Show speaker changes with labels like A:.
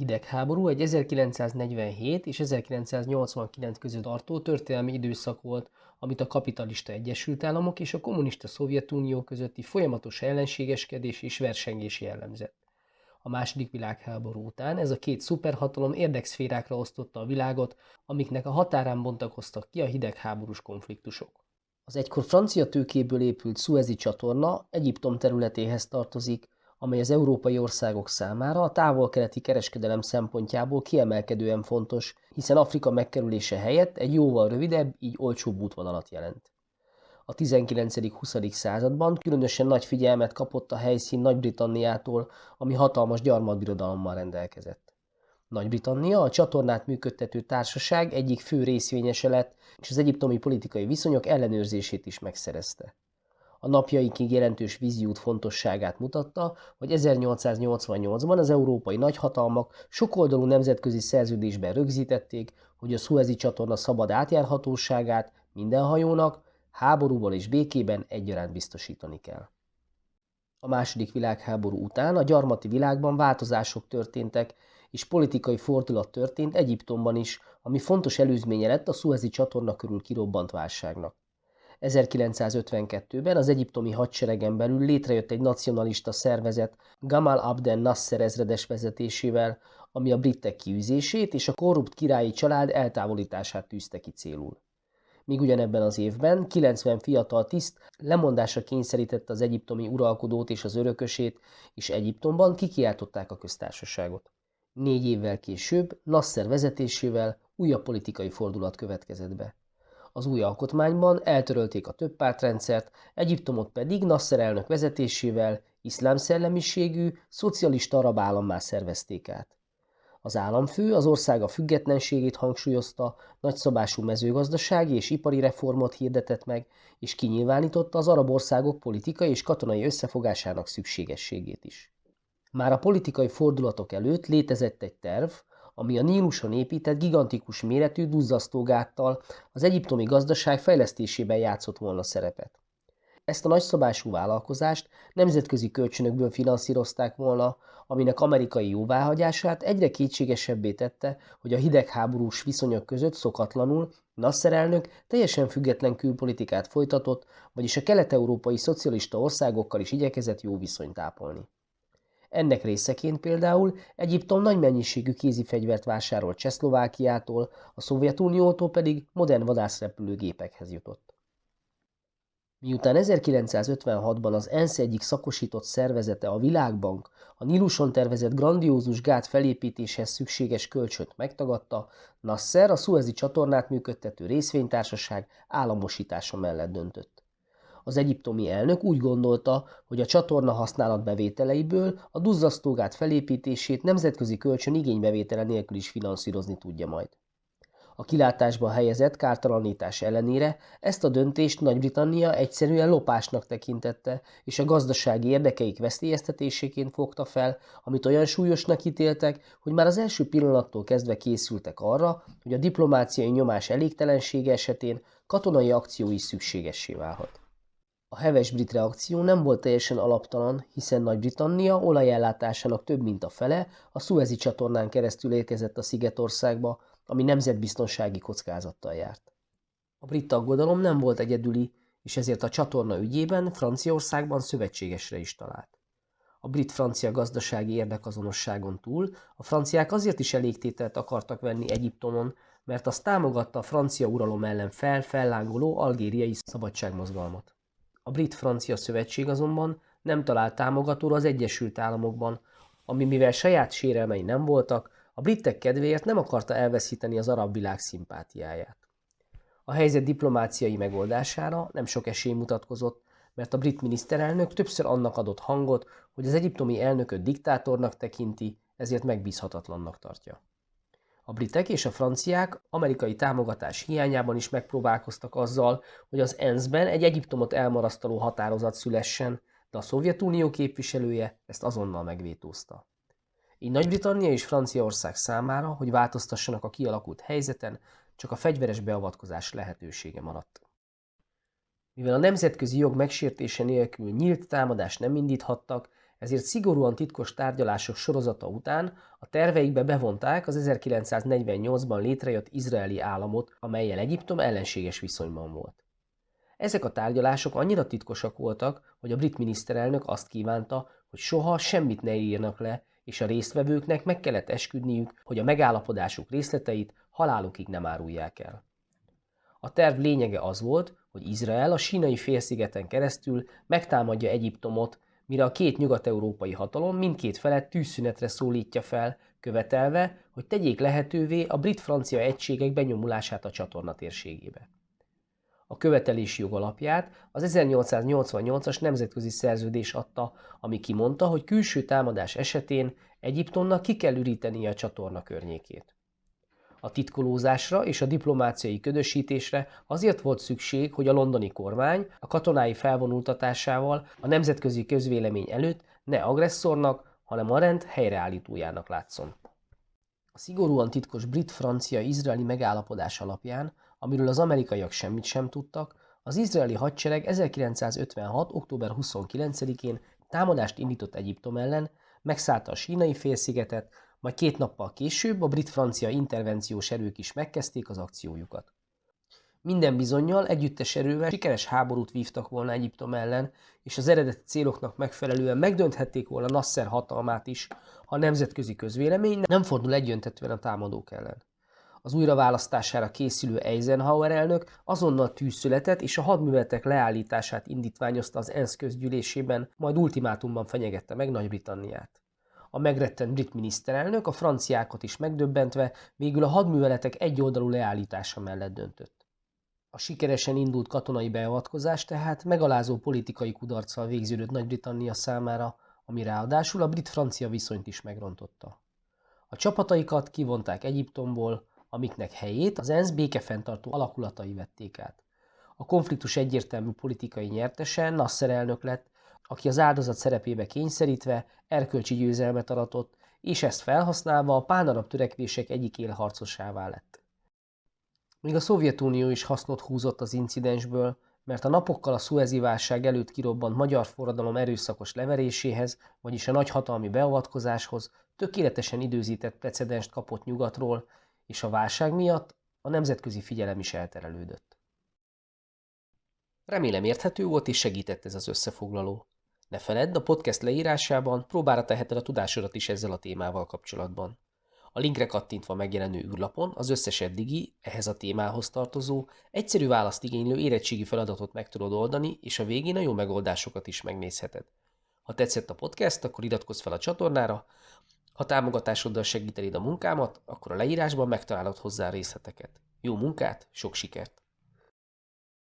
A: hidegháború egy 1947 és 1989 között tartó történelmi időszak volt, amit a kapitalista Egyesült Államok és a kommunista Szovjetunió közötti folyamatos ellenségeskedés és versengés jellemzett. A második világháború után ez a két szuperhatalom érdekszférákra osztotta a világot, amiknek a határán bontakoztak ki a hidegháborús konfliktusok. Az egykor francia tőkéből épült Szuezi csatorna Egyiptom területéhez tartozik, amely az európai országok számára a távol-keleti kereskedelem szempontjából kiemelkedően fontos, hiszen Afrika megkerülése helyett egy jóval rövidebb, így olcsóbb útvonalat jelent. A 19.-20. században különösen nagy figyelmet kapott a helyszín Nagy-Britanniától, ami hatalmas gyarmatbirodalommal rendelkezett. Nagy-Britannia a csatornát működtető társaság egyik fő részvényese lett, és az egyiptomi politikai viszonyok ellenőrzését is megszerezte. A napjainkig jelentős víziút fontosságát mutatta, hogy 1888-ban az európai nagyhatalmak sokoldalú nemzetközi szerződésben rögzítették, hogy a Szuezi csatorna szabad átjárhatóságát minden hajónak háborúban és békében egyaránt biztosítani kell. A második világháború után a gyarmati világban változások történtek, és politikai fordulat történt Egyiptomban is, ami fontos előzménye lett a Szuezi csatorna körül kirobbant válságnak. 1952-ben az egyiptomi hadseregen belül létrejött egy nacionalista szervezet Gamal Abdel Nasser ezredes vezetésével, ami a britek kiűzését és a korrupt királyi család eltávolítását tűzte ki célul. Míg ugyanebben az évben 90 fiatal tiszt lemondásra kényszerítette az egyiptomi uralkodót és az örökösét, és Egyiptomban kikiáltották a köztársaságot. 4 évvel később Nasser vezetésével újabb politikai fordulat következett be. Az új alkotmányban eltörölték a többpártrendszert, Egyiptomot pedig Nasser elnök vezetésével iszlám szellemiségű, szocialista arab állammá szervezték át. Az államfő az országa függetlenségét hangsúlyozta, nagyszabású mezőgazdasági és ipari reformot hirdetett meg, és kinyilvánította az arab országok politikai és katonai összefogásának szükségességét is. Már a politikai fordulatok előtt létezett egy terv, ami a Níluson épített gigantikus méretű duzzasztógáttal az egyiptomi gazdaság fejlesztésében játszott volna szerepet. Ezt a nagyszabású vállalkozást nemzetközi kölcsönökből finanszírozták volna, aminek amerikai jóváhagyását egyre kétségesebbé tette, hogy a hidegháborús viszonyok között szokatlanul Nasser elnök teljesen független külpolitikát folytatott, vagyis a kelet-európai szocialista országokkal is igyekezett jó viszonyt ápolni. Ennek részeként például Egyiptom nagy mennyiségű kézifegyvert vásárolt Csehszlovákiától, a Szovjetuniótól pedig modern vadászrepülőgépekhez jutott. Miután 1956-ban az ENSZ egyik szakosított szervezete, a Világbank, a Níluson tervezett grandiózus gát felépítéshez szükséges kölcsönt megtagadta, Nasser a Szuezi csatornát működtető részvénytársaság államosítása mellett döntött. Az egyiptomi elnök úgy gondolta, hogy a csatorna használat bevételeiből a duzzasztógát felépítését nemzetközi kölcsön igénybevétele nélkül is finanszírozni tudja majd. A kilátásba helyezett kártalanítás ellenére ezt a döntést Nagy-Britannia egyszerűen lopásnak tekintette, és a gazdasági érdekeik veszélyeztetéséként fogta fel, amit olyan súlyosnak ítéltek, hogy már az első pillanattól kezdve készültek arra, hogy a diplomáciai nyomás elégtelensége esetén katonai akció is szükségessé válhat. A heves brit reakció nem volt teljesen alaptalan, hiszen Nagy-Britannia olajellátásának több mint a fele a Szuezi csatornán keresztül érkezett a szigetországba, ami nemzetbiztonsági kockázattal járt. A brit aggodalom nem volt egyedüli, és ezért a csatorna ügyében Franciaországban szövetségesre is talált. A brit-francia gazdasági érdekazonosságon túl a franciák azért is elégtételt akartak venni Egyiptomon, mert az támogatta a francia uralom ellen fellángoló algériai szabadságmozgalmat. A brit-francia szövetség azonban nem talált támogatóra az Egyesült Államokban, ami mivel saját sérelmei nem voltak, a britek kedvéért nem akarta elveszíteni az arab világ szimpátiáját. A helyzet diplomáciai megoldására nem sok esély mutatkozott, mert a brit miniszterelnök többször annak adott hangot, hogy az egyiptomi elnököt diktátornak tekinti, ezért megbízhatatlannak tartja. A britek és a franciák amerikai támogatás hiányában is megpróbálkoztak azzal, hogy az ENSZ-ben egy Egyiptomot elmarasztaló határozat szülessen, de a Szovjetunió képviselője ezt azonnal megvétózta. Így Nagy-Britannia és Franciaország számára, hogy változtassanak a kialakult helyzeten, csak a fegyveres beavatkozás lehetősége maradt. Mivel a nemzetközi jog megsértése nélkül nyílt támadást nem indíthattak, ezért szigorúan titkos tárgyalások sorozata után a terveikbe bevonták az 1948-ban létrejött izraeli államot, amellyel Egyiptom ellenséges viszonyban volt. Ezek a tárgyalások annyira titkosak voltak, hogy a brit miniszterelnök azt kívánta, hogy soha semmit ne írjanak le, és a résztvevőknek meg kellett esküdniük, hogy a megállapodásuk részleteit halálukig nem árulják el. A terv lényege az volt, hogy Izrael a Sínai félszigeten keresztül megtámadja Egyiptomot, mire a két nyugat-európai hatalom mindkét felet tűzszünetre szólítja fel, követelve, hogy tegyék lehetővé a brit-francia egységek benyomulását a csatorna térségébe. A követelési jog alapját az 1888-as nemzetközi szerződés adta, ami kimondta, hogy külső támadás esetén Egyiptomnak ki kell ürítenie a csatorna környékét. A titkolózásra és a diplomáciai ködösítésre azért volt szükség, hogy a londoni kormány a katonái felvonultatásával a nemzetközi közvélemény előtt ne agresszornak, hanem a rend helyreállítójának látszon. A szigorúan titkos brit-francia-izraeli megállapodás alapján, amiről az amerikaiak semmit sem tudtak, az izraeli hadsereg 1956. október 29-én támadást indított Egyiptom ellen, megszállta a Sínai félszigetet, majd 2 nappal később a brit-francia intervenciós erők is megkezdték az akciójukat. Minden bizonnyal együttes erővel sikeres háborút vívtak volna Egyiptom ellen, és az eredeti céloknak megfelelően megdönthették volna Nasser hatalmát is, ha a nemzetközi közvélemény nem fordul egyöntetően a támadók ellen. Az újraválasztására készülő Eisenhower elnök azonnal tűzszületett és a hadműveletek leállítását indítványozta az ENSZ közgyűlésében, majd ultimátumban fenyegette meg Nagy-Britanniát. A megrettent brit miniszterelnök a franciákat is megdöbbentve végül a hadműveletek egyoldalú leállítása mellett döntött. A sikeresen indult katonai beavatkozás tehát megalázó politikai kudarccal végződött Nagy-Britannia számára, ami ráadásul a brit-francia viszonyt is megrontotta. A csapataikat kivonták Egyiptomból, amiknek helyét az ENSZ békefenntartó alakulatai vették át. A konfliktus egyértelmű politikai nyertese Nasser elnök lett, aki az áldozat szerepébe kényszerítve erkölcsi győzelmet aratott, és ezt felhasználva a pánarab törekvések egyik élharcosává lett. Míg a Szovjetunió is hasznot húzott az incidensből, mert a napokkal a szuezi válság előtt kirobbant magyar forradalom erőszakos leveréséhez, vagyis a nagyhatalmi beavatkozáshoz tökéletesen időzített precedenst kapott nyugatról, és a válság miatt a nemzetközi figyelem is elterelődött. Remélem érthető volt és segített ez az összefoglaló. Ne feledd, a podcast leírásában próbára teheted a tudásodat is ezzel a témával kapcsolatban. A linkre kattintva megjelenő űrlapon az összes eddigi, ehhez a témához tartozó, egyszerű választ igénylő érettségi feladatot meg tudod oldani, és a végén a jó megoldásokat is megnézheted. Ha tetszett a podcast, akkor iratkozz fel a csatornára, ha támogatásoddal segítenéd a munkámat, akkor a leírásban megtalálod hozzá részleteket. Jó munkát, sok sikert!